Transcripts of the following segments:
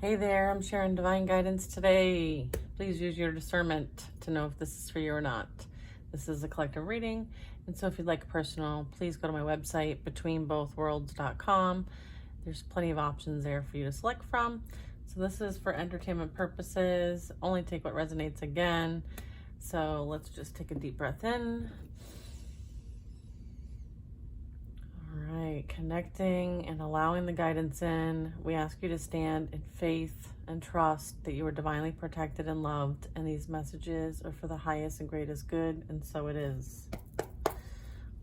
Hey there, I'm sharing divine guidance today. Please use your discernment to know if this is for you or not. This is a collective reading, and so if you'd like a personal, please go to my website, betweenbothworlds.com. There's plenty of options there for you to select from. So this is for entertainment purposes. Only take what resonates again. So let's just take a deep breath in. All right, connecting and allowing the guidance in. We ask you to stand in faith and trust that you are divinely protected and loved, and these messages are for the highest and greatest good, and so it is.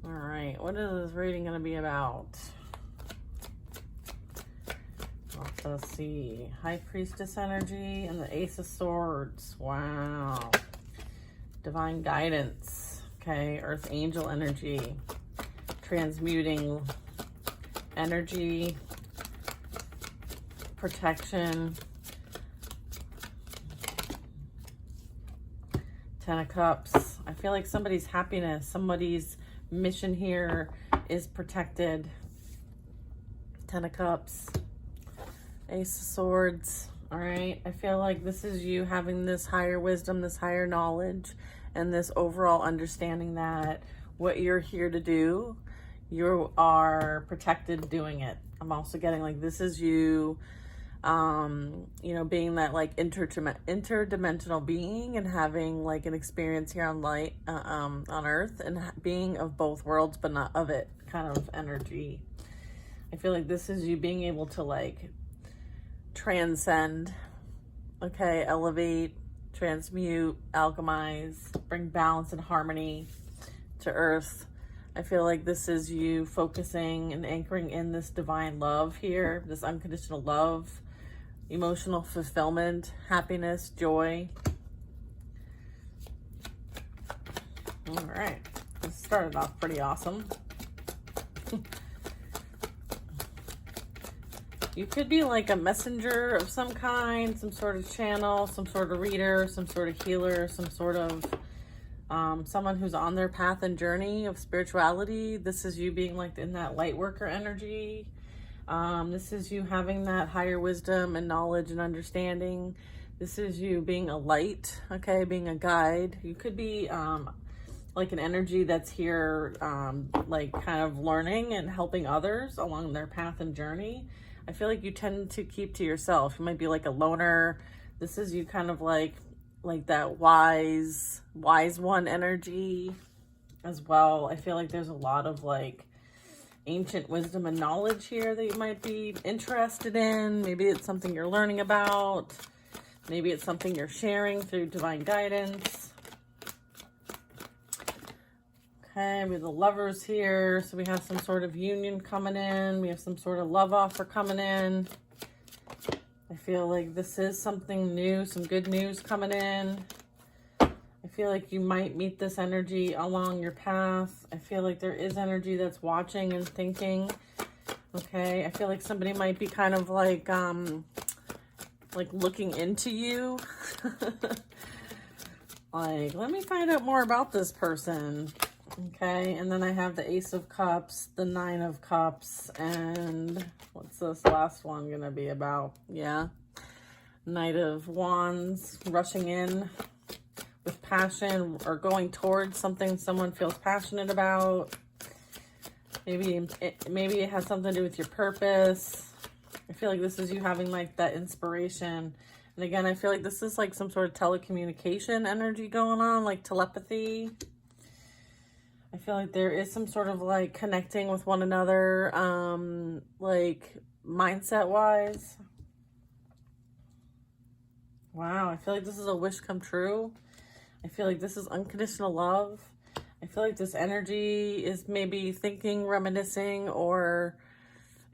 All right, what is this reading going to be about? Let's see. High Priestess energy and the Ace of Swords. Wow. Divine guidance. Okay, Earth Angel energy. Transmuting energy, protection, Ten of Cups. I feel like somebody's happiness, somebody's mission here is protected. Ten of Cups, Ace of Swords. All right, I feel like this is you having this higher wisdom, this higher knowledge, and this overall understanding that what you're here to do, you are protected doing it. I'm also getting like this is you, being that like interdimensional being and having like an experience here on on Earth, and being of both worlds but not of it kind of energy. I feel like this is you being able to like transcend, okay, elevate, transmute, alchemize, bring balance and harmony to Earth. I feel like this is you focusing and anchoring in this divine love here, this unconditional love, emotional fulfillment, happiness, joy. All right, this started off pretty awesome. You could be like a messenger of some kind, some sort of channel, some sort of reader, some sort of healer, some sort of someone who's on their path and journey of spirituality. This is you being like in that light worker energy. This is you having that higher wisdom and knowledge and understanding. This is you being a light, okay, being a guide. You could be like an energy that's here like kind of learning and helping others along their path and journey. I feel like you tend to keep to yourself. You might be like a loner. This is you kind of like that wise one energy as well. I feel like there's a lot of like ancient wisdom and knowledge here that you might be interested in. Maybe it's something you're learning about. Maybe it's something you're sharing through divine guidance. Okay, we have the Lovers here. So we have some sort of union coming in. We have some sort of love offer coming in. I feel like this is something new, some good news coming in. I feel like you might meet this energy along your path. I feel like there is energy that's watching and thinking. Okay, I feel like somebody might be kind of like looking into you. Like, let me find out more about this person. Okay, and then I have the Ace of Cups, the Nine of Cups, and what's this last one gonna be about? Yeah, Knight of Wands, rushing in with passion or going towards something someone feels passionate about. Maybe it has something to do with your purpose. I feel like this is you having like that inspiration. And again, I feel like this is like some sort of telecommunication energy going on, like telepathy. I feel like there is some sort of like connecting with one another, like mindset wise. Wow, I feel like this is a wish come true. I feel like this is unconditional love. I feel like this energy is maybe thinking, reminiscing, or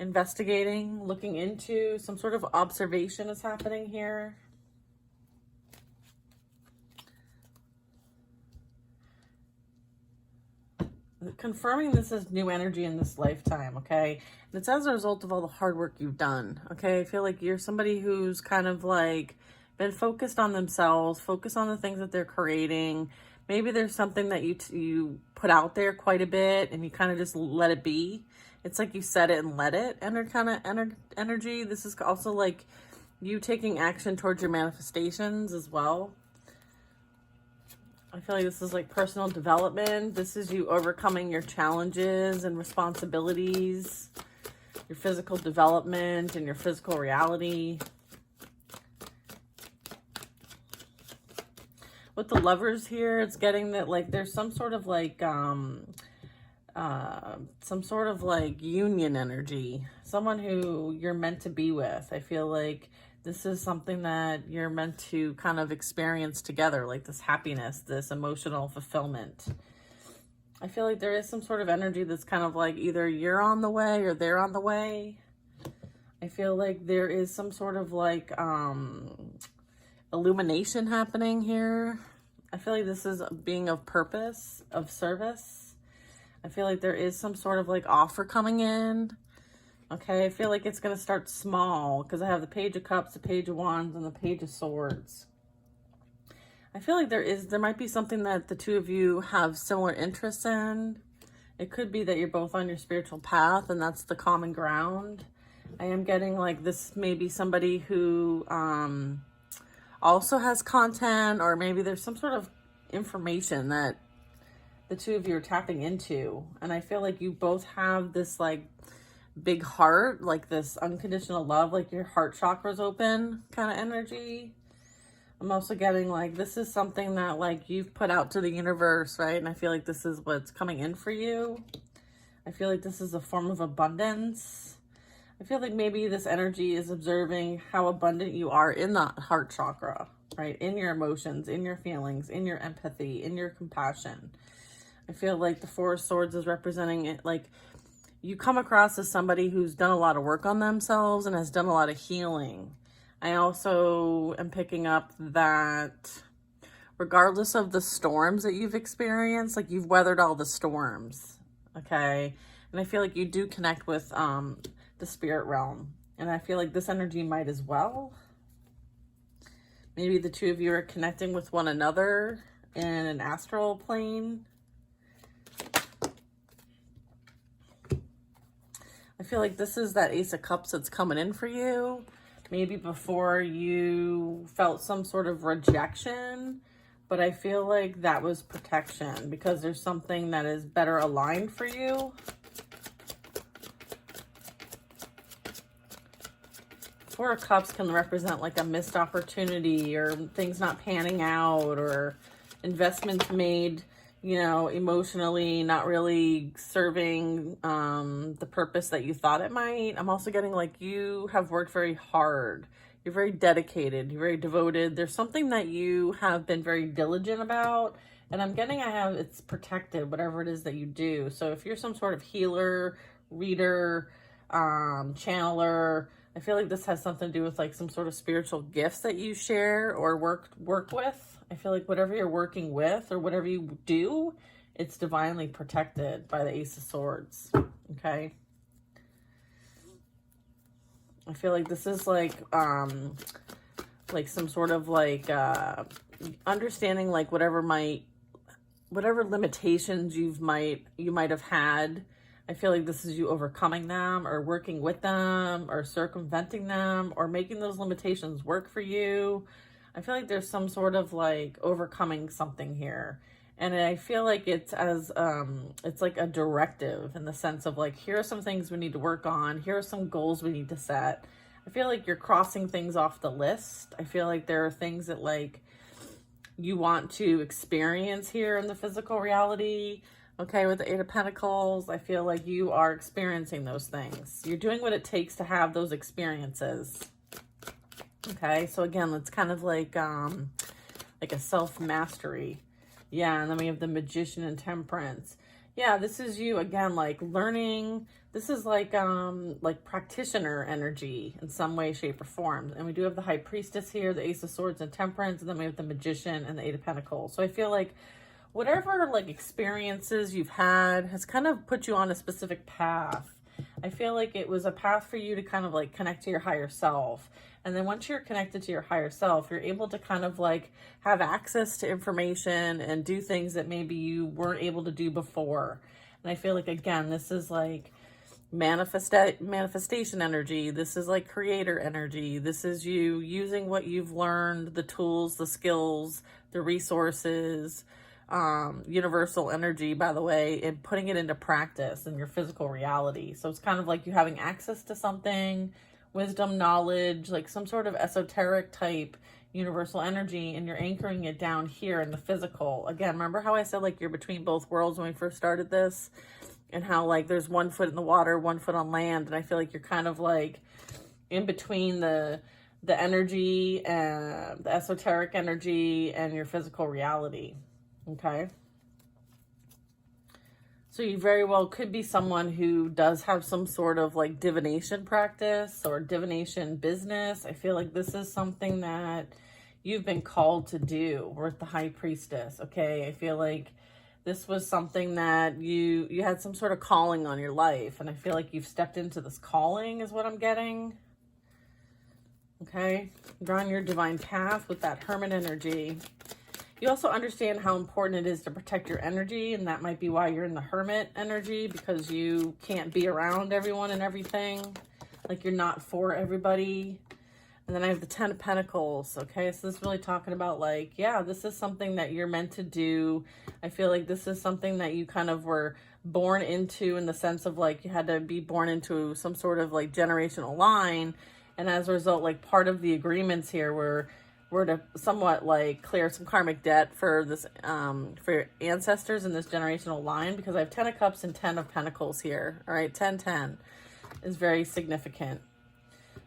investigating, looking into some sort of observation is happening here. Confirming this is new energy in this lifetime, okay? And it's as a result of all the hard work you've done, okay? I feel like you're somebody who's kind of like been focused on themselves, focused on the things that they're creating. Maybe there's something that you put out there quite a bit and you kind of just let it be. It's like you set it and let it energy. This is also like you taking action towards your manifestations as well. I feel like this is like personal development. This is you overcoming your challenges and responsibilities, your physical development and your physical reality. With the Lovers here, it's getting that like there's some sort of like union energy, someone who you're meant to be with. I feel like this is something that you're meant to kind of experience together, like this happiness, this emotional fulfillment. I feel like there is some sort of energy that's kind of like either you're on the way or they're on the way. I feel like there is some sort of like illumination happening here. I feel like this is being of purpose, of service. I feel like there is some sort of like offer coming in. Okay, I feel like it's going to start small because I have the Page of Cups, the Page of Wands, and the Page of Swords. I feel like there might be something that the two of you have similar interests in. It could be that you're both on your spiritual path and that's the common ground. I am getting like this may be somebody who also has content, or maybe there's some sort of information that the two of you are tapping into. And I feel like you both have this like big heart, like this unconditional love, like your heart chakra's open kind of energy. I'm also getting like this is something that like you've put out to the universe, right? And I feel like this is what's coming in for you. I feel like this is a form of abundance. I feel like maybe this energy is observing how abundant you are in the heart chakra, right? In your emotions, in your feelings, in your empathy, in your compassion. I feel like the Four of Swords is representing it like you come across as somebody who's done a lot of work on themselves and has done a lot of healing. I also am picking up that regardless of the storms that you've experienced, like you've weathered all the storms, okay? And I feel like you do connect with the spirit realm. And I feel like this energy might as well. Maybe the two of you are connecting with one another in an astral plane. I feel like this is that Ace of Cups that's coming in for you. Maybe before you felt some sort of rejection, but I feel like that was protection because there's something that is better aligned for you. Four of Cups can represent like a missed opportunity or things not panning out or investments made, you know, emotionally not really serving the purpose that you thought it might. I'm also getting like you have worked very hard. You're very dedicated. You're very devoted. There's something that you have been very diligent about. And I'm getting it's protected, whatever it is that you do. So if you're some sort of healer, reader, channeler, I feel like this has something to do with like some sort of spiritual gifts that you share or work with. I feel like whatever you're working with or whatever you do, it's divinely protected by the Ace of Swords, okay? I feel like this is like some sort of like understanding like whatever limitations you might have had. I feel like this is you overcoming them or working with them or circumventing them or making those limitations work for you. I feel like there's some sort of like overcoming something here. And I feel like it's like a directive in the sense of like, here are some things we need to work on. Here are some goals we need to set. I feel like you're crossing things off the list. I feel like there are things that like you want to experience here in the physical reality. Okay, with the Eight of Pentacles, I feel like you are experiencing those things. You're doing what it takes to have those experiences. Okay, so again, it's kind of like a self-mastery. Yeah, and then we have the Magician and Temperance. Yeah, this is you, again, like learning. This is like practitioner energy in some way, shape, or form. And we do have the High Priestess here, the Ace of Swords and Temperance, and then we have the Magician and the Eight of Pentacles. So I feel like whatever like experiences you've had has kind of put you on a specific path. I feel like it was a path for you to kind of like connect to your higher self. And then once you're connected to your higher self, you're able to kind of like have access to information and do things that maybe you weren't able to do before. And I feel like, again, this is like manifestation energy. This is like creator energy. This is you using what you've learned, the tools, the skills, the resources, universal energy, by the way, and putting it into practice in your physical reality. So it's kind of like you having access to something, wisdom, knowledge, like some sort of esoteric type universal energy, and you're anchoring it down here in the physical. Again, remember how I said like you're between both worlds when we first started this? And how like there's 1 foot in the water, 1 foot on land. And I feel like you're kind of like in between the energy and the esoteric energy and your physical reality. Okay. So you very well could be someone who does have some sort of like divination practice or divination business. I feel like this is something that you've been called to do with the High Priestess. Okay. I feel like this was something that you had some sort of calling on your life. And I feel like you've stepped into this calling is what I'm getting. Okay. Drawing your divine path with that Hermit energy. You also understand how important it is to protect your energy. And that might be why you're in the Hermit energy, because you can't be around everyone and everything. Like you're not for everybody. And then I have the 10 of Pentacles. Okay, so this is really talking about like, yeah, this is something that you're meant to do. I feel like this is something that you kind of were born into, in the sense of like you had to be born into some sort of like generational line. And as a result, like part of the agreements here were to somewhat like clear some karmic debt for this, for your ancestors in this generational line, because I have 10 of Cups and 10 of Pentacles here. All right, 10-10 is very significant.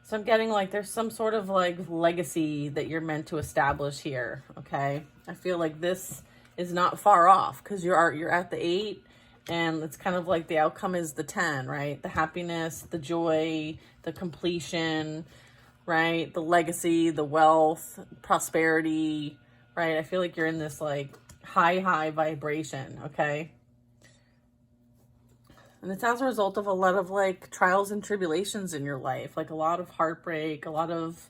So I'm getting like there's some sort of like legacy that you're meant to establish here, okay? I feel like this is not far off, because you're at the 8, and it's kind of like the outcome is the 10, right? The happiness, the joy, the completion, right? The legacy, the wealth, prosperity, right? I feel like you're in this like high vibration, okay? And it's as a result of a lot of like trials and tribulations in your life, like a lot of heartbreak, a lot of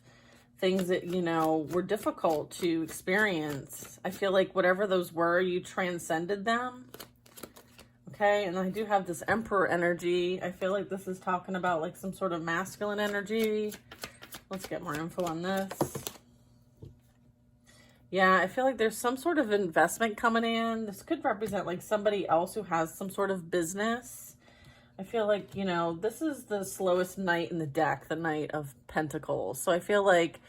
things that, you know, were difficult to experience. I feel like whatever those were, you transcended them. Okay. And I do have this Emperor energy. I feel like this is talking about like some sort of masculine energy. Let's get more info on this. Yeah, I feel like there's some sort of investment coming in. This could represent like somebody else who has some sort of business. I feel like, you know, this is the slowest knight in the deck, the Knight of Pentacles. So I feel like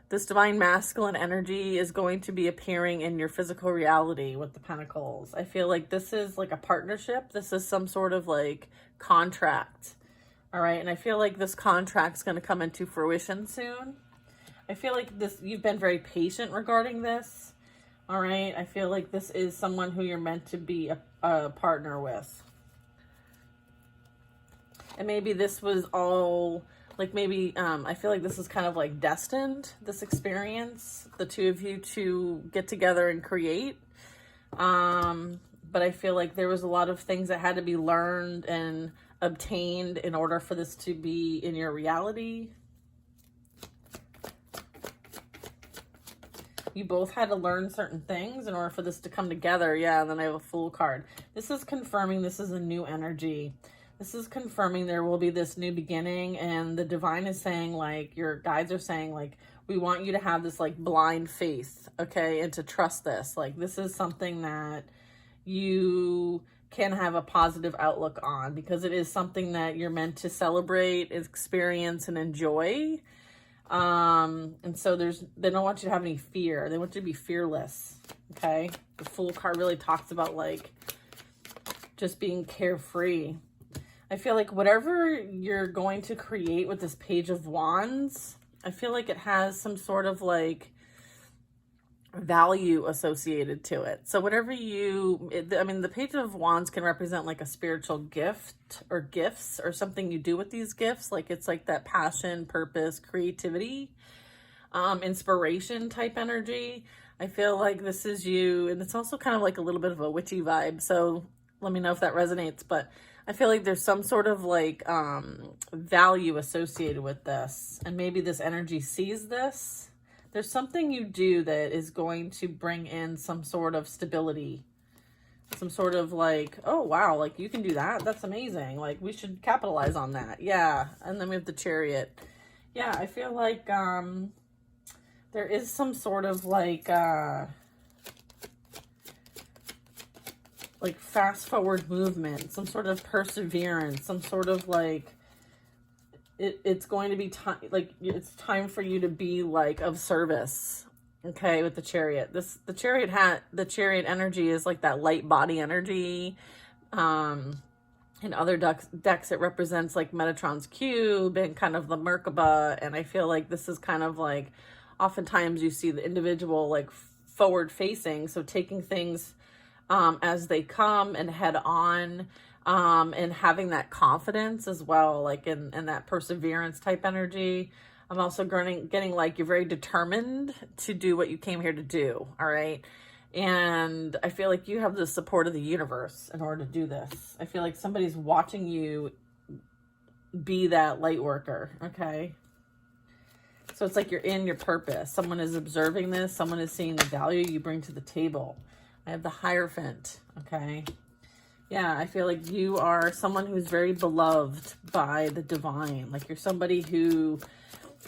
this divine masculine energy is going to be appearing in your physical reality with the Pentacles. I feel like this is like a partnership. This is some sort of like contract. All right. And I feel like this contract's going to come into fruition soon. I feel like you've been very patient regarding this. All right. I feel like this is someone who you're meant to be a partner with. And maybe this was all, like maybe, I feel like this is kind of like destined, this experience, the two of you to get together and create. But I feel like there was a lot of things that had to be learned and obtained in order for this to be in your reality. You both had to learn certain things in order for this to come together. Yeah, and then I have a Fool card. This is confirming this is a new energy. This is confirming there will be this new beginning, and the divine is saying, like, your guides are saying, like, we want you to have this, like, blind faith, okay, and to trust this. Like, this is something that you can have a positive outlook on, because it is something that you're meant to celebrate, experience, and enjoy. And so they don't want you to have any fear. They want you to be fearless, okay? The Fool card really talks about, like, just being carefree. I feel like whatever you're going to create with this Page of Wands, I feel like it has some sort of like value associated to it. So whatever I mean, the Page of Wands can represent like a spiritual gift or gifts or something you do with these gifts. Like it's like that passion, purpose, creativity, inspiration type energy. I feel like this is you, and it's also kind of like a little bit of a witchy vibe. So let me know if that resonates, but I feel like there's some sort of like value associated with this, and maybe this energy sees this. There's something you do that is going to bring in some sort of stability, some sort of like, oh wow, like you can do that, that's amazing, like we should capitalize on that. Yeah. And then we have the Chariot. Yeah, I feel like there is some sort of like fast forward movement, some sort of perseverance, some sort of like it's going to be time, like it's time for you to be like of service. Okay, with the Chariot. The Chariot energy is like that light body energy. In other decks, it represents like Metatron's cube and kind of the Merkaba. And I feel like this is kind of like, oftentimes you see the individual like forward facing. So taking things as they come and head on, and having that confidence as well, like in that perseverance type energy. I'm also getting like you're very determined to do what you came here to do. All right. And I feel like you have the support of the universe in order to do this. I feel like somebody's watching you be that light worker. Okay. So it's like you're in your purpose. Someone is observing this. Someone is seeing the value you bring to the table. I have the Hierophant. Okay. Yeah, I feel like you are someone who's very beloved by the divine. Like you're somebody who,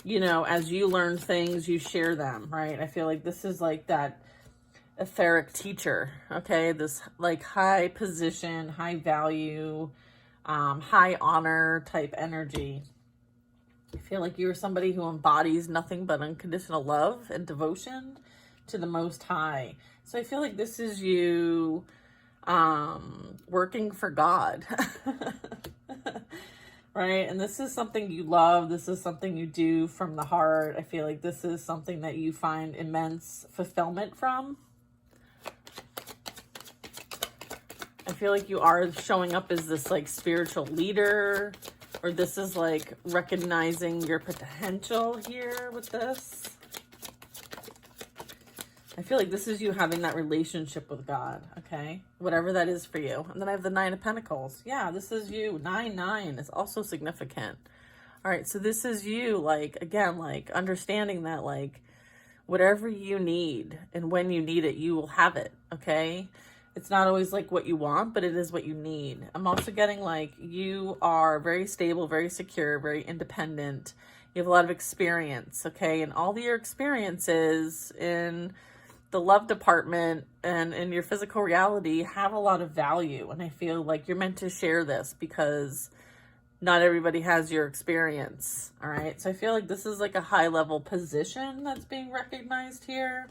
you know, as you learn things, you share them, right? I feel like this is like that etheric teacher, okay? This like high position, high value, high honor type energy. I feel like you're somebody who embodies nothing but unconditional love and devotion to the Most High. So I feel like this is you working for God. Right? And this is something you love. This is something you do from the heart. I feel like this is something that you find immense fulfillment from. I feel like you are showing up as this like spiritual leader, or this is like recognizing your potential here with this. I feel like this is you having that relationship with God, okay? Whatever that is for you. And then I have the Nine of Pentacles. Yeah, this is you. 9-9 is also significant. All right, so this is you, like, again, like, understanding that, like, whatever you need and when you need it, you will have it, okay? It's not always, like, what you want, but it is what you need. I'm also getting, like, you are very stable, very secure, very independent. You have a lot of experience, okay? And all your experiences in the love department and in your physical reality have a lot of value. And I feel like you're meant to share this because not everybody has your experience. All right. So I feel like this is like a high level position that's being recognized here.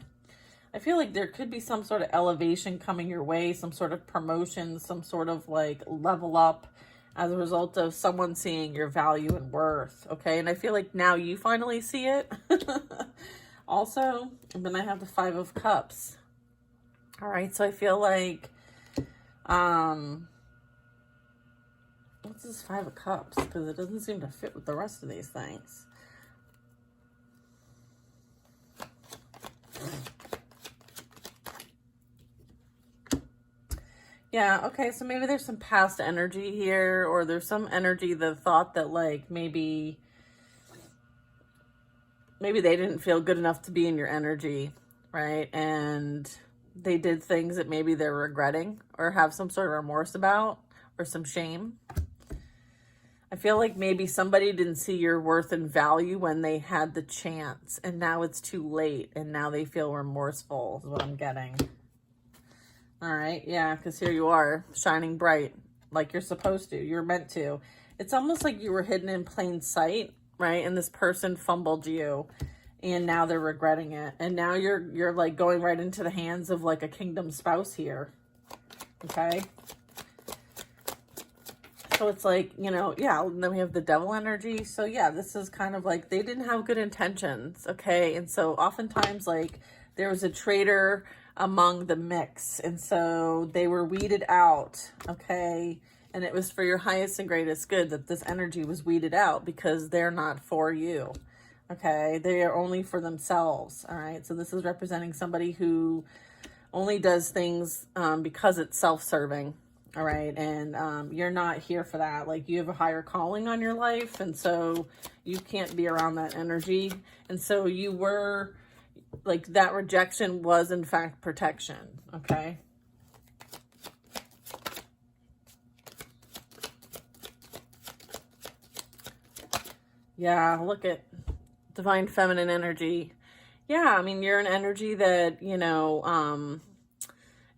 I feel like there could be some sort of elevation coming your way, some sort of promotion, some sort of like level up as a result of someone seeing your value and worth. Okay. And I feel like now you finally see it. Also, and then I have the Five of Cups. All right, so I feel like, what's this Five of Cups? Because it doesn't seem to fit with the rest of these things. Yeah, okay, so maybe there's some past energy here, or there's some energy, the thought that like maybe they didn't feel good enough to be in your energy, right? And they did things that maybe they're regretting or have some sort of remorse about or some shame. I feel like maybe somebody didn't see your worth and value when they had the chance, and now it's too late, and now they feel remorseful is what I'm getting. All right, yeah, because here you are, shining bright like you're supposed to. You're meant to. It's almost like you were hidden in plain sight, right? And this person fumbled you and now they're regretting it. And now you're like going right into the hands of like a kingdom spouse here. Okay. So it's like, you know, yeah, and then we have the Devil energy. So yeah, this is kind of like they didn't have good intentions. Okay. And so oftentimes like there was a traitor among the mix. And so they were weeded out. Okay. And it was for your highest and greatest good that this energy was weeded out because they're not for you. Okay. They are only for themselves. All right. So this is representing somebody who only does things because it's self-serving. All right. And you're not here for that. Like you have a higher calling on your life. And so you can't be around that energy. And so you were like that rejection was in fact protection. Okay. Yeah, look at divine feminine energy. Yeah, I mean, you're an energy that,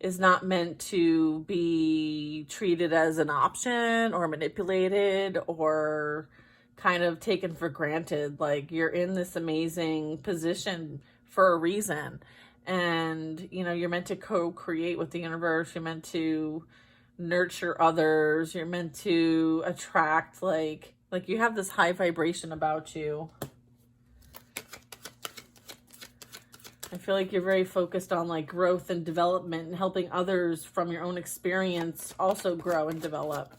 is not meant to be treated as an option or manipulated or kind of taken for granted. Like, you're in this amazing position for a reason. And, you're meant to co-create with the universe. You're meant to nurture others. You're meant to attract, like you have this high vibration about you. I feel like you're very focused on like growth and development and helping others from your own experience also grow and develop.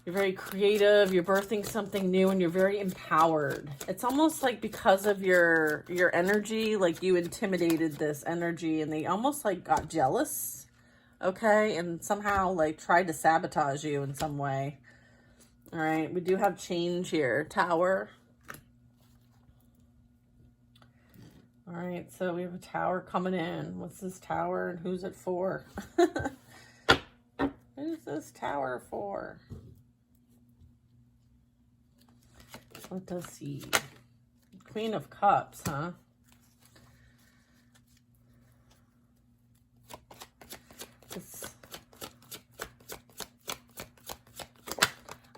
You're very creative, you're birthing something new, and you're very empowered. It's almost like because of your energy, like you intimidated this energy and they almost like got jealous, okay? And somehow like tried to sabotage you in some way. All right, we do have change here, Tower. All right, so we have a tower coming in. What's this tower and who's it for? Who's this tower for? Let us see. Queen of Cups, huh?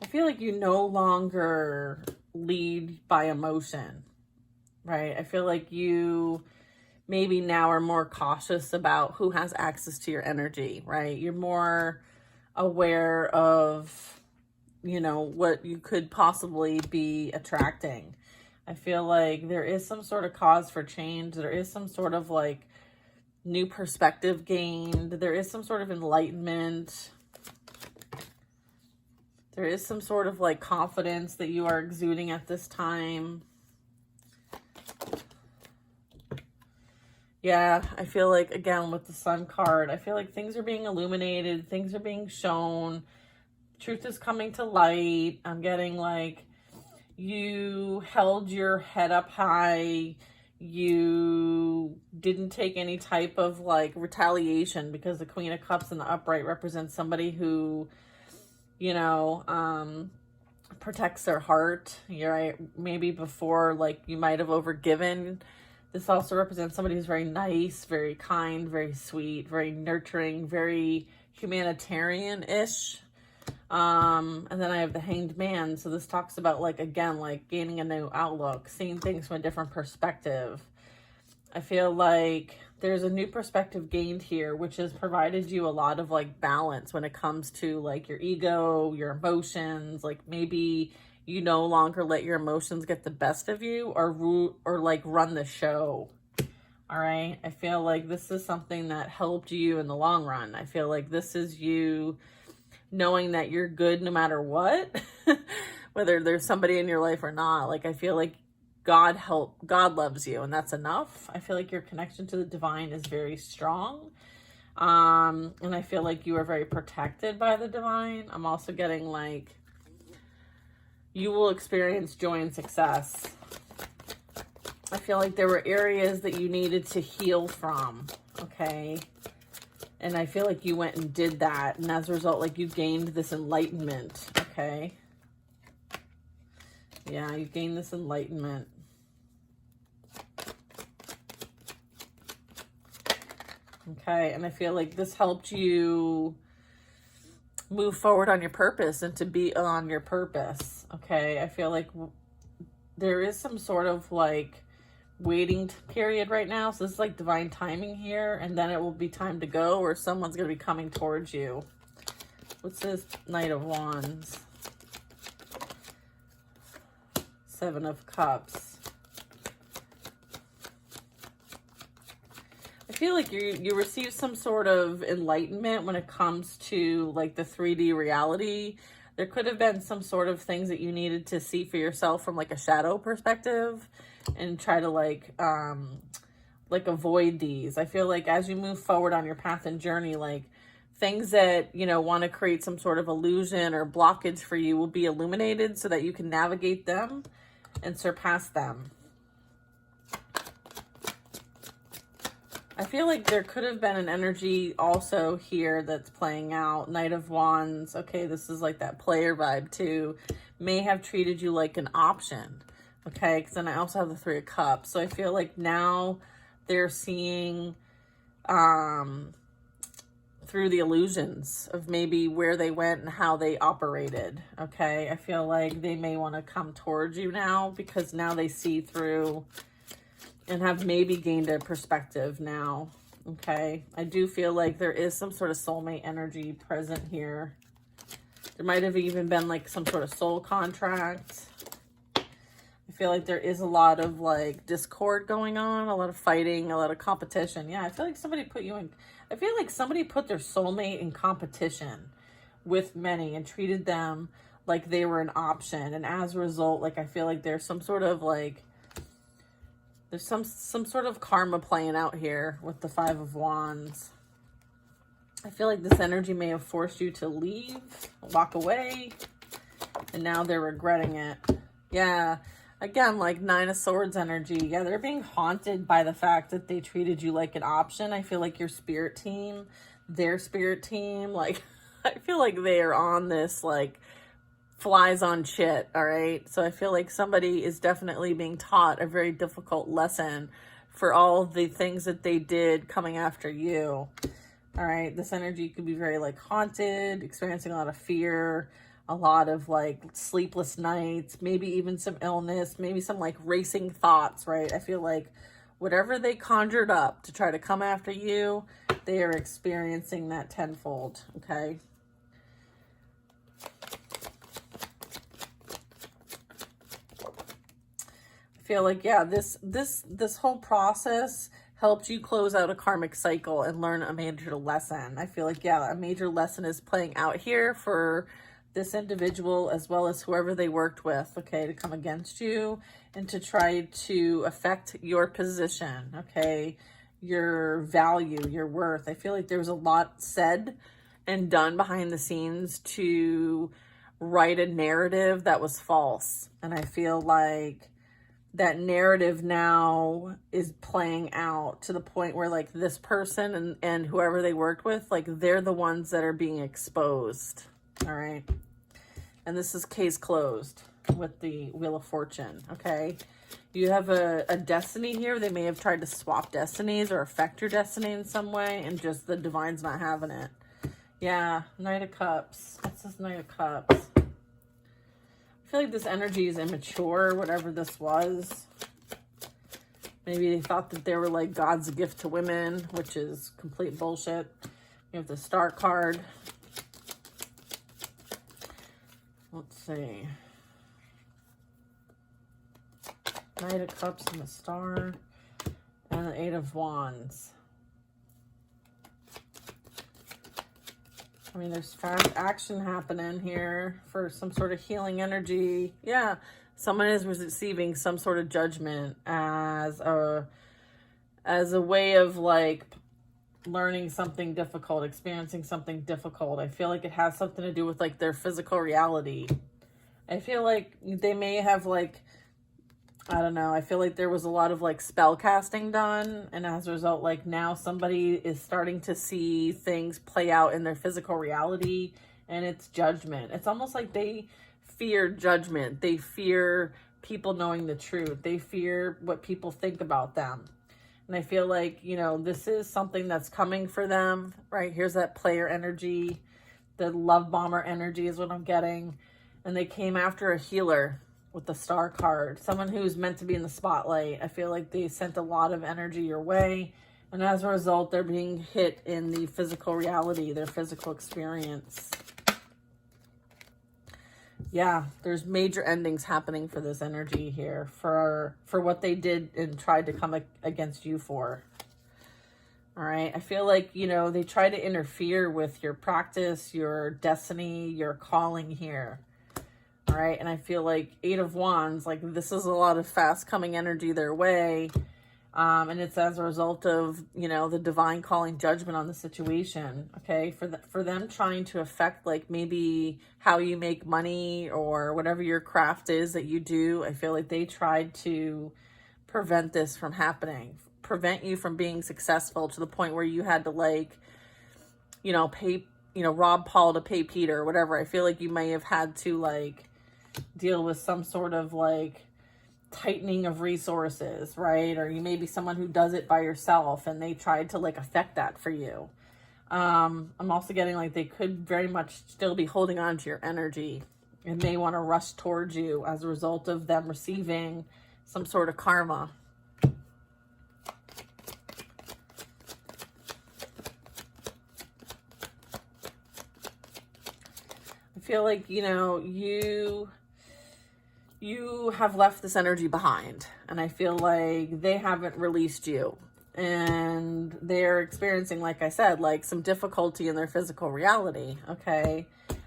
I feel like you no longer lead by emotion, right? I feel like you maybe now are more cautious about who has access to your energy, right? You're more aware of, what you could possibly be attracting. I feel like there is some sort of cause for change. There is some sort of like new perspective gained. There is some sort of enlightenment. There is some sort of like confidence that you are exuding at this time. Yeah, I feel like, again, with the Sun card, I feel like things are being illuminated. Things are being shown. Truth is coming to light. I'm getting like you held your head up high. You didn't take any type of like retaliation, because the Queen of Cups in the upright represents somebody who, protects their heart. You're right. Maybe before, like, you might have overgiven. This also represents somebody who's very nice, very kind, very sweet, very nurturing, very humanitarian-ish. And then I have the Hanged Man. So this talks about, like, again, like gaining a new outlook, seeing things from a different perspective. I feel like there's a new perspective gained here, which has provided you a lot of like balance when it comes to like your ego, your emotions. Like maybe you no longer let your emotions get the best of you or like run the show. All right. I feel like this is something that helped you in the long run. I feel like this is you knowing that you're good no matter what, whether there's somebody in your life or not. Like, I feel like God loves you, and that's enough. I feel like your connection to the divine is very strong. And I feel like you are very protected by the divine. I'm also getting like you will experience joy and success. I feel like there were areas that you needed to heal from, okay? And I feel like you went and did that. And as a result, like you gained this enlightenment, okay? Yeah, you gained this enlightenment. Okay, and I feel like this helped you move forward on your purpose and to be on your purpose, okay? I feel like there is some sort of like waiting period right now. So this is like divine timing here, and then it will be time to go, or someone's going to be coming towards you. What's this Knight of Wands? Seven of Cups. I feel like you receive some sort of enlightenment when it comes to like the 3D reality. There could have been some sort of things that you needed to see for yourself from like a shadow perspective and try to like avoid these. I feel like as you move forward on your path and journey, like things that, want to create some sort of illusion or blockage for you will be illuminated so that you can navigate them and surpass them. I feel like there could have been an energy also here that's playing out. Knight of Wands. Okay, this is like that player vibe too. may have treated you like an option. Okay, because then I also have the Three of Cups. So I feel like now they're seeing through the illusions of maybe where they went and how they operated. Okay, I feel like they may want to come towards you now because now they see through and have maybe gained a perspective now. Okay, I do feel like there is some sort of soulmate energy present here. There might have even been like some sort of soul contract. I feel like there is a lot of like discord going on, a lot of fighting, a lot of competition. Yeah, I feel like somebody put you in, I feel like somebody put their soulmate in competition with many and treated them like they were an option. And as a result, like I feel like there's some sort of like, there's some sort of karma playing out here with the Five of Wands. I feel like this energy may have forced you to leave, walk away, and now they're regretting it. Yeah. Again, like Nine of Swords energy. Yeah, they're being haunted by the fact that they treated you like an option. I feel like your spirit team, their spirit team, like, I feel like they are on this, like, flies on shit, all right? So I feel like somebody is definitely being taught a very difficult lesson for all the things that they did coming after you, all right? This energy could be very, like, haunted, experiencing a lot of fear, a lot of like sleepless nights, maybe even some illness, maybe some like racing thoughts, right? I feel like whatever they conjured up to try to come after you, they are experiencing that tenfold, okay? I feel like, yeah, this whole process helped you close out a karmic cycle and learn a major lesson. I feel like, yeah, a major lesson is playing out here for this individual as well as whoever they worked with, okay, to come against you and to try to affect your position, okay, your value, your worth. I feel like there was a lot said and done behind the scenes to write a narrative that was false. And I feel like that narrative now is playing out to the point where like this person and whoever they worked with, like they're the ones that are being exposed. All right. And this is case closed with the Wheel of Fortune. Okay. You have a destiny here. They may have tried to swap destinies or affect your destiny in some way. And just the divine's not having it. Yeah. Knight of Cups. What's this Knight of Cups? I feel like this energy is immature, whatever this was. Maybe they thought that they were like God's gift to women, which is complete bullshit. You have the Star card. Let's see. Knight of Cups and the Star. And the Eight of Wands. I mean, there's fast action happening here for some sort of healing energy. Yeah, someone is receiving some sort of judgment as a way of like learning something difficult, experiencing something difficult. I feel like it has something to do with like their physical reality. I feel like they may have like, I don't know, I feel like there was a lot of like spell casting done, and as a result, like now somebody is starting to see things play out in their physical reality, and it's judgment. It's almost like they fear judgment. They fear people knowing the truth. They fear what people think about them. And I feel like, you know, this is something that's coming for them, right? Here's that player energy. The love bomber energy is what I'm getting. And they came after a healer with the Star card. Someone who's meant to be in the spotlight. I feel like they sent a lot of energy your way. And as a result, they're being hit in the physical reality, their physical experience. Yeah, there's major endings happening for this energy here for what they did and tried to come against you for. All right. I feel like, you know, they try to interfere with your practice, your destiny, your calling here. All right. And I feel like Eight of Wands, like this is a lot of fast coming energy their way. And it's as a result of, you know, the divine calling judgment on the situation. Okay. For them trying to affect like maybe how you make money or whatever your craft is that you do. I feel like they tried to prevent this from happening, prevent you from being successful to the point where you had to like, you know, pay, you know, rob Paul to pay Peter or whatever. I feel like you may have had to like deal with some sort of like tightening of resources, right? Or you may be someone who does it by yourself and they tried to like affect that for you. I'm also getting like they could very much still be holding on to your energy and may want to rush towards you as a result of them receiving some sort of karma. I feel like, you know, you have left this energy behind, and I feel like they haven't released you, and they're experiencing, like I said, like some difficulty in their physical reality. Okay.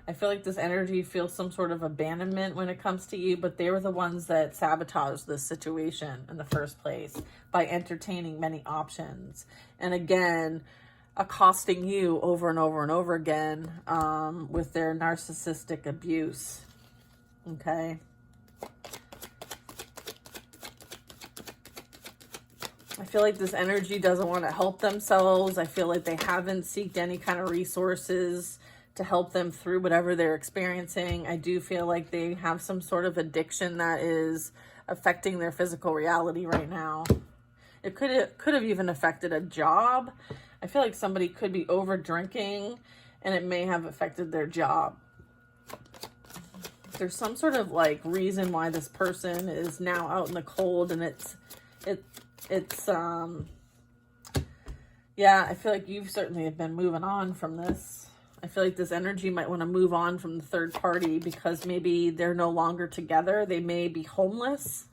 I feel like this energy feels some sort of abandonment when it comes to you, but they were the ones that sabotaged this situation in the first place by entertaining many options. And again, accosting you over and over and over again with their narcissistic abuse. Okay. I feel like this energy doesn't want to help themselves. I feel like they haven't sought any kind of resources to help them through whatever they're experiencing. I do feel like they have some sort of addiction that is affecting their physical reality right now. It could have even affected a job. I feel like somebody could be over drinking and it may have affected their job. There's some sort of like reason why this person is now out in the cold, and yeah, I feel like you certainly have been moving on from this. I feel like this energy might want to move on from the third party because maybe they're no longer together. They may be homeless.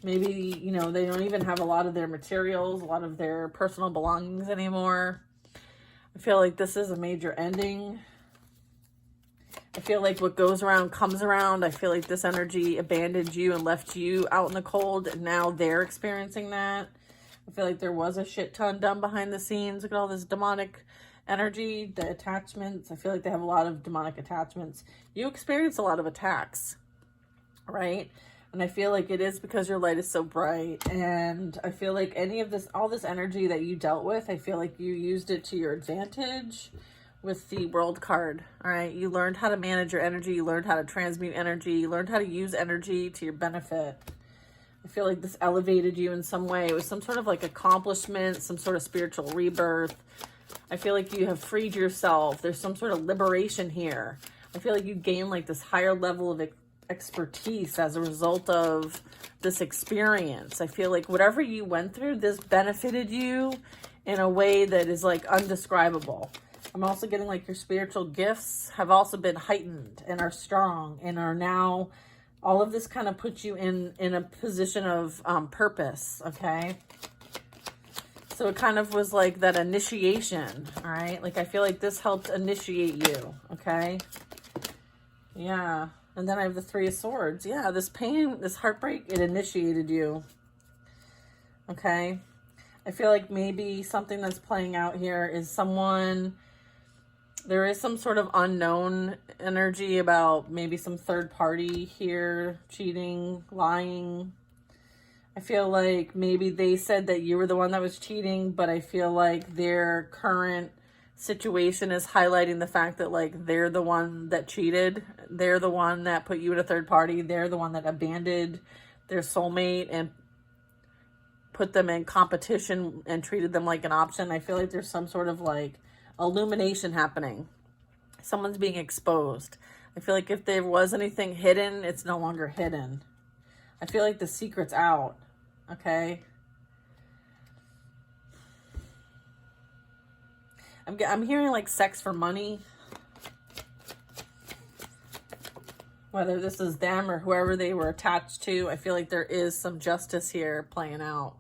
Maybe, you know, they don't even have a lot of their materials, a lot of their personal belongings anymore. I feel like this is a major ending. I feel like what goes around comes around. I feel like this energy abandoned you and left you out in the cold, and now they're experiencing that. I feel like there was a shit ton done behind the scenes. Look at all this demonic energy, the attachments. I feel like they have a lot of demonic attachments. You experience a lot of attacks, right? And I feel like it is because your light is so bright. And I feel like all this energy that you dealt with, I feel like you used it to your advantage with the World card. All right. You learned how to manage your energy. You learned how to transmute energy. You learned how to use energy to your benefit. I feel like this elevated you in some way. It was some sort of like accomplishment, some sort of spiritual rebirth. I feel like you have freed yourself. There's some sort of liberation here. I feel like you gain like this higher level of expertise as a result of this experience. I feel like whatever you went through, this benefited you in a way that is like undescribable. I'm also getting like your spiritual gifts have also been heightened and are strong and are now, all of this kind of puts you in a position of purpose. Okay. So it kind of was like that initiation. All right. Like I feel like this helped initiate you. Okay. Yeah. And then I have the Three of Swords. Yeah. This pain, this heartbreak, it initiated you. Okay. I feel like maybe something that's playing out here is there is some sort of unknown energy about maybe some third party here, cheating, lying. I feel like maybe they said that you were the one that was cheating, but I feel like their current situation is highlighting the fact that like they're the one that cheated. They're the one that put you in a third party. They're the one that abandoned their soulmate and put them in competition and treated them like an option. I feel like there's some sort of like illumination happening. Someone's being exposed. I feel like if there was anything hidden, it's no longer hidden. I feel like the secret's out. Okay. I'm hearing like sex for money. Whether this is them or whoever they were attached to, I feel like there is some justice here playing out.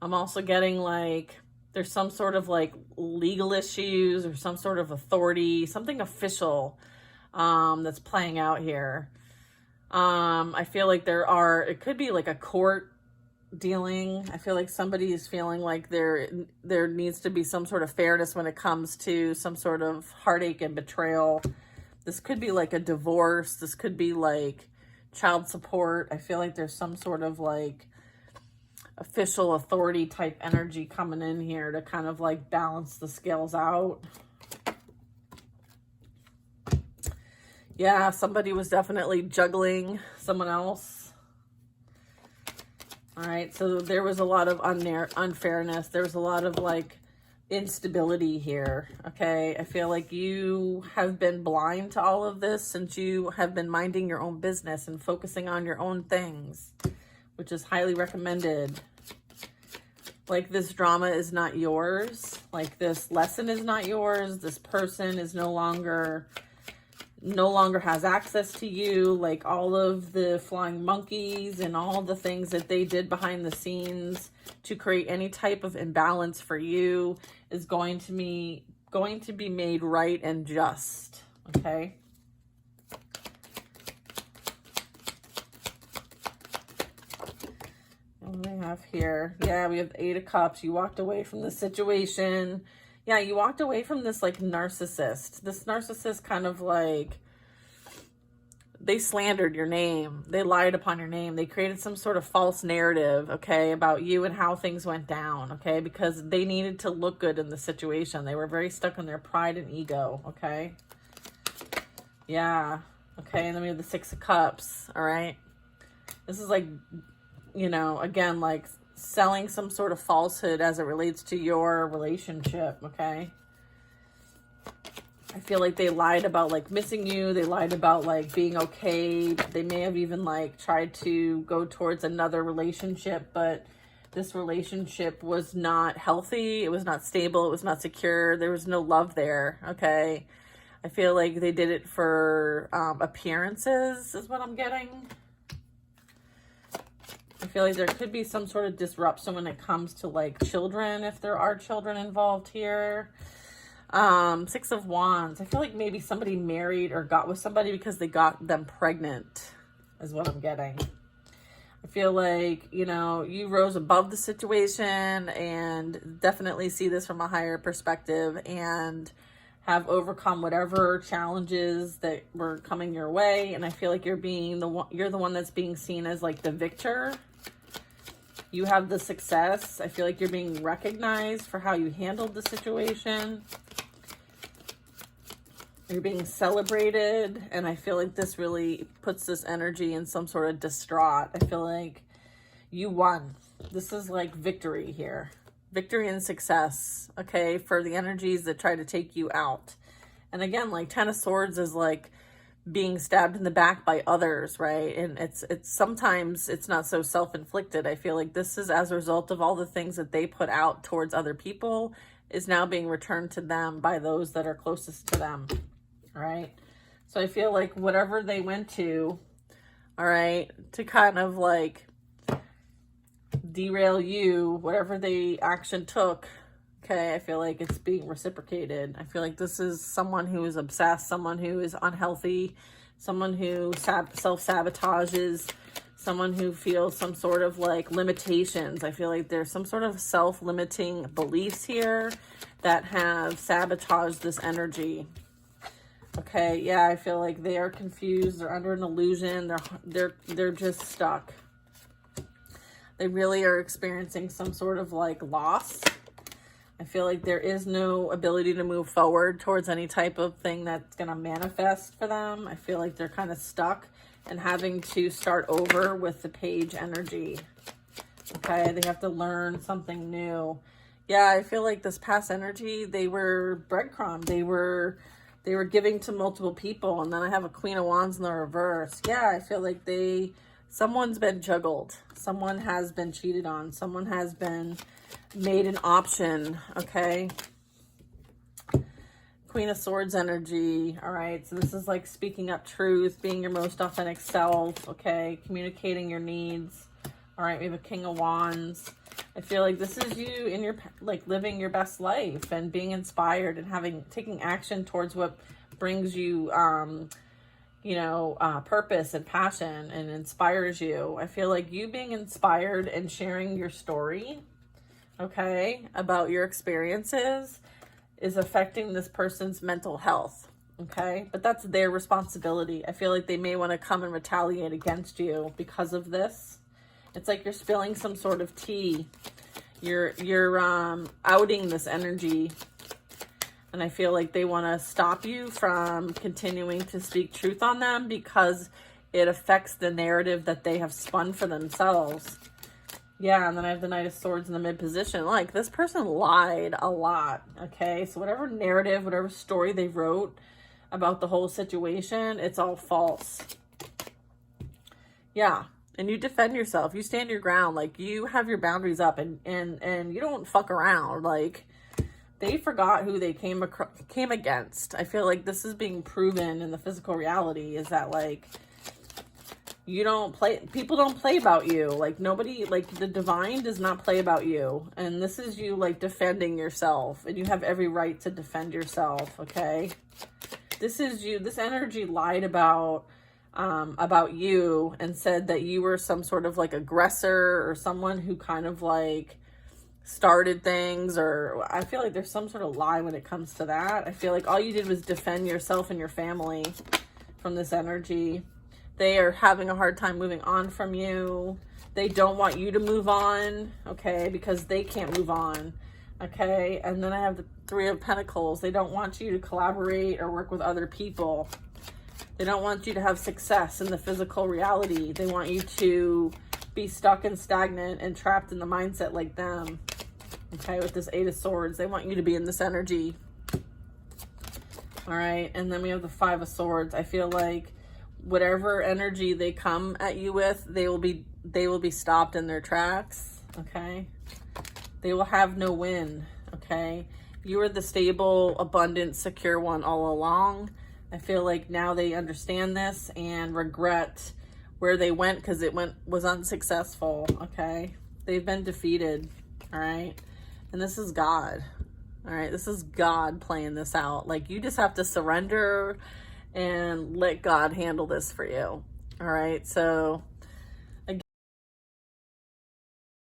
I'm also getting like there's some sort of like legal issues or some sort of authority, something official that's playing out here. I feel like it could be like a court dealing. I feel like somebody is feeling like there needs to be some sort of fairness when it comes to some sort of heartache and betrayal. This could be like a divorce. This could be like child support. I feel like there's some sort of like official authority type energy coming in here to kind of like balance the scales out. Yeah, somebody was definitely juggling someone else. All right, so there was a lot of unfairness. There was a lot of like instability here, okay? I feel like you have been blind to all of this since you have been minding your own business and focusing on your own things, which is highly recommended. Like this drama is not yours. Like this lesson is not yours. This person is no longer has access to you. Like all of the flying monkeys and all the things that they did behind the scenes to create any type of imbalance for you is going to be made right and just, okay? What do we have here? Yeah, we have the 8 of Cups. You walked away from the situation. Yeah, you walked away from this like narcissist. This narcissist kind of like, they slandered your name. They lied upon your name. They created some sort of false narrative, okay, about you and how things went down, okay, because they needed to look good in the situation. They were very stuck in their pride and ego, okay? Yeah, okay, and then we have the 6 of Cups, all right? This is like, you know, again, like selling some sort of falsehood as it relates to your relationship, okay? I feel like they lied about like missing you. They lied about like being okay. They may have even like tried to go towards another relationship, but this relationship was not healthy. It was not stable. It was not secure. There was no love there, okay? I feel like they did it for appearances is what I'm getting. I feel like there could be some sort of disruption when it comes to like children, if there are children involved here. 6 of Wands. I feel like maybe somebody married or got with somebody because they got them pregnant is what I'm getting. I feel like, you know, you rose above the situation and definitely see this from a higher perspective and have overcome whatever challenges that were coming your way. And I feel like you're the one that's being seen as like the victor. You have the success. I feel like you're being recognized for how you handled the situation. You're being celebrated. And I feel like this really puts this energy in some sort of distraught. I feel like you won. This is like victory here. Victory and success, okay, for the energies that try to take you out. And again, like 10 of Swords is like being stabbed in the back by others, right? And it's sometimes it's not so self-inflicted. I feel like this is as a result of all the things that they put out towards other people is now being returned to them by those that are closest to them, all right? So I feel like whatever they went to, all right, to kind of like derail you, whatever the action took, okay, I feel like it's being reciprocated. I feel like this is someone who is obsessed, someone who is unhealthy, someone who self-sabotages, someone who feels some sort of like limitations. I feel like there's some sort of self-limiting beliefs here that have sabotaged this energy. Okay, yeah, I feel like they are confused. They're under an illusion. They're just stuck. They really are experiencing some sort of like loss. I feel like there is no ability to move forward towards any type of thing that's going to manifest for them. I feel like they're kind of stuck and having to start over with the Page energy. Okay, they have to learn something new. Yeah, I feel like this past energy, they were breadcrumb. They were giving to multiple people. And then I have a Queen of Wands in the reverse. Yeah, I feel like someone's been juggled. Someone has been cheated on. Someone has been made an option, okay? Queen of Swords energy, all right? So this is like speaking up truth, being your most authentic self, okay? Communicating your needs, all right? We have a King of Wands. I feel like this is you in your, like, living your best life and being inspired and taking action towards what brings you, purpose and passion and inspires you. I feel like you being inspired and sharing your story, okay, about your experiences is affecting this person's mental health, okay? But that's their responsibility. I feel like they may want to come and retaliate against you because of this. It's like you're spilling some sort of tea. You're outing this energy. And I feel like they want to stop you from continuing to speak truth on them because it affects the narrative that they have spun for themselves. Yeah, and then I have the Knight of Swords in the mid position. Like, this person lied a lot, okay? So whatever narrative, whatever story they wrote about the whole situation, it's all false. Yeah, and you defend yourself. You stand your ground. Like, you have your boundaries up, and you don't fuck around. Like, they forgot who they came against. I feel like this is being proven in the physical reality, is that, like, people don't play about you. Like, nobody, like, the divine does not play about you. And this is you, like, defending yourself. And you have every right to defend yourself, okay? This is you. This energy lied about you and said that you were some sort of, like, aggressor or someone who kind of, like, started things. Or I feel like there's some sort of lie when it comes to that. I feel like all you did was defend yourself and your family from this energy. They are having a hard time moving on from you. They don't want you to move on, okay, because they can't move on, okay? And then I have the Three of Pentacles. They don't want you to collaborate or work with other people. They don't want you to have success in the physical reality. They want you to be stuck and stagnant and trapped in the mindset like them, okay, with this Eight of Swords. They want you to be in this energy, all right? And then we have the Five of Swords. I feel like whatever energy they come at you with, they will be stopped in their tracks, okay? They will have no win, okay? You are the stable, abundant, secure one all along. I feel like now they understand this and regret where they went because it was unsuccessful, okay? They've been defeated, all right? And this is God, all right? This is God playing this out. Like, you just have to surrender and let God handle this for you. All right. So